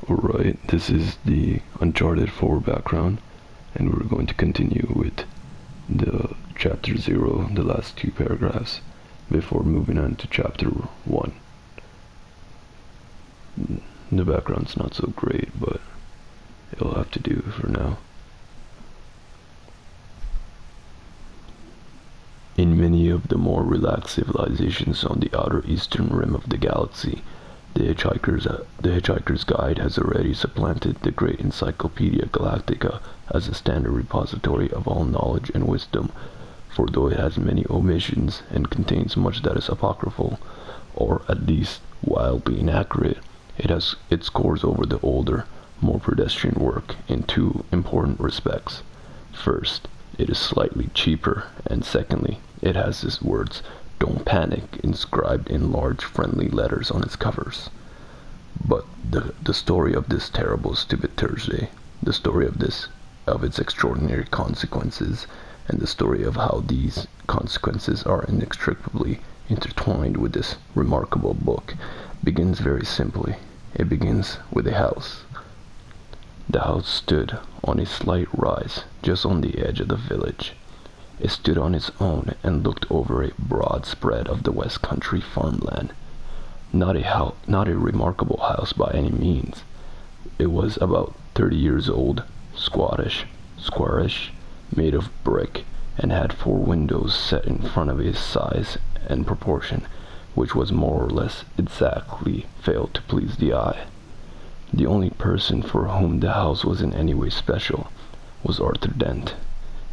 Alright, this is the Uncharted 4 background, and we're going to continue with the chapter 0, the last two paragraphs, before moving on to chapter 1. The background's not so great, but it'll have to do for now. In many of the more relaxed civilizations on the outer eastern rim of the galaxy, the Hitchhiker's Guide has already supplanted the great Encyclopedia Galactica as a standard repository of all knowledge and wisdom, for though it has many omissions and contains much that is apocryphal, or at least wildly inaccurate, it scores over the older, more pedestrian work in two important respects. First, it is slightly cheaper, and secondly, it has its words "Don't Panic" inscribed in large friendly letters on its covers. But the story of this terrible stupid Thursday, the story of its extraordinary consequences, and the story of how these consequences are inextricably intertwined with this remarkable book, begins very simply. It begins with a house. The house stood on a slight rise just on the edge of the village. It stood on its own and looked over a broad spread of the West Country farmland. Not a remarkable house by any means. It was about 30 years old, squarish, made of brick, and had 4 windows set in front of its size and proportion, which was more or less exactly failed to please the eye. The only person for whom the house was in any way special was Arthur Dent,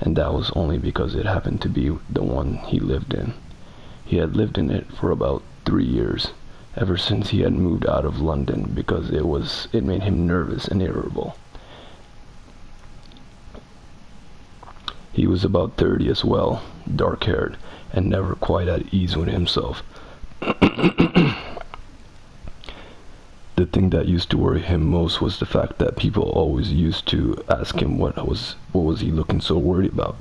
and that was only because it happened to be the one he lived in. He had lived in it for about 3 years, ever since he had moved out of London, because it made him nervous and irritable. He was about 30 as well, dark-haired, and never quite at ease with himself. The thing that used to worry him most was the fact that people always used to ask him what was he looking so worried about.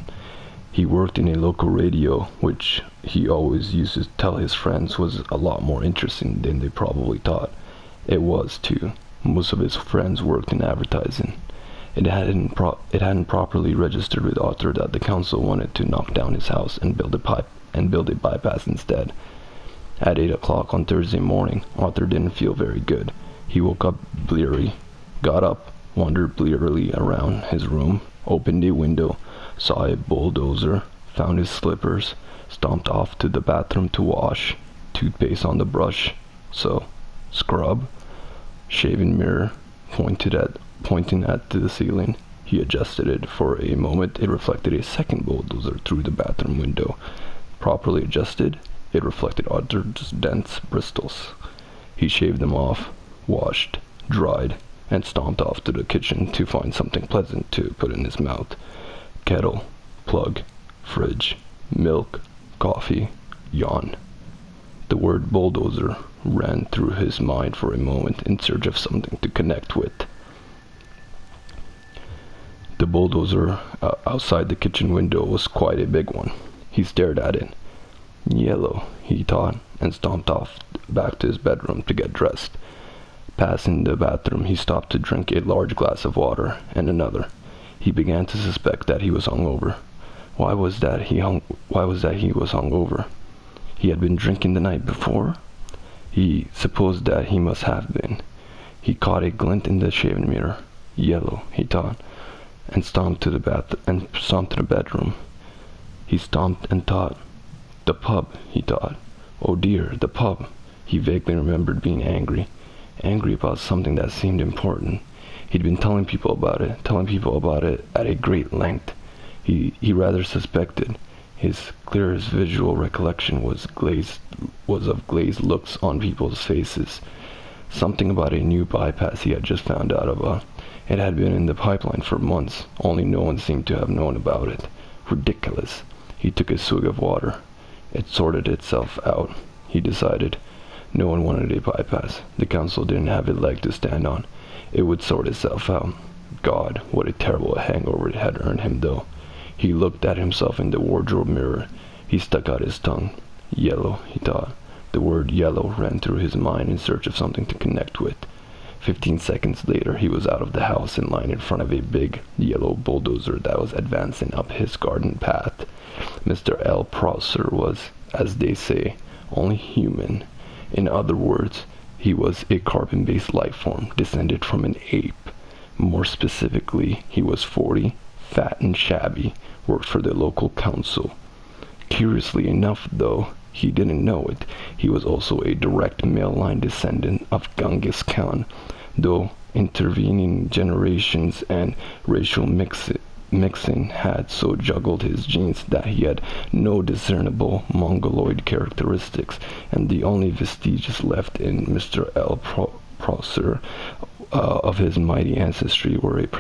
He worked in a local radio, which he always used to tell his friends was a lot more interesting than they probably thought. It was, too. Most of his friends worked in advertising. It hadn't properly registered with Arthur that the council wanted to knock down his house and build a bypass instead. At 8 o'clock on Thursday morning, Arthur didn't feel very good. He woke up bleary, got up, wandered blearily around his room, opened a window, saw a bulldozer, found his slippers, stomped off to the bathroom to wash, toothpaste on the brush, scrub, shaving mirror, pointing at the ceiling. He adjusted it. For a moment, it reflected a second bulldozer through the bathroom window. Properly adjusted, it reflected Arthur Dent's bristles. He shaved them off, washed, dried, and stomped off to the kitchen to find something pleasant to put in his mouth. Kettle, plug, fridge, milk, coffee, yawn. The word bulldozer ran through his mind for a moment in search of something to connect with. The bulldozer outside the kitchen window was quite a big one. He stared at it. Yellow, he thought, and stomped off back to his bedroom to get dressed. Passing the bathroom, he stopped to drink a large glass of water and another. He began to suspect that he was hungover. Why was that he was hungover? He had been drinking the night before? He supposed that he must have been. He caught a glint in the shaving mirror. Yellow, he thought, and stomped to the bedroom. He stomped and thought. The pub, he thought. Oh dear, the pub. He vaguely remembered being angry about something that seemed important. He'd been telling people about it at a great length. He rather suspected. His clearest visual recollection was of glazed looks on people's faces. Something about a new bypass he had just found out about. It had been in the pipeline for months, only no one seemed to have known about it. Ridiculous. He took a swig of water. It sorted itself out, he decided. No one wanted a bypass. The council didn't have a leg to stand on. It would sort itself out. God, what a terrible hangover it had earned him, though. He looked at himself in the wardrobe mirror. He stuck out his tongue. Yellow, he thought. The word yellow ran through his mind in search of something to connect with. 15 seconds later, he was out of the house in line in front of a big yellow bulldozer that was advancing up his garden path. Mr. L. Prosser was, as they say, only human. In other words, he was a carbon-based life form descended from an ape. More specifically, he was 40, fat and shabby, worked for the local council. Curiously enough, though, he didn't know it, he was also a direct male line descendant of Genghis Khan, though intervening generations and racial mixing had so juggled his genes that he had no discernible Mongoloid characteristics, and the only vestiges left in Mr. L. Prosser of his mighty ancestry were a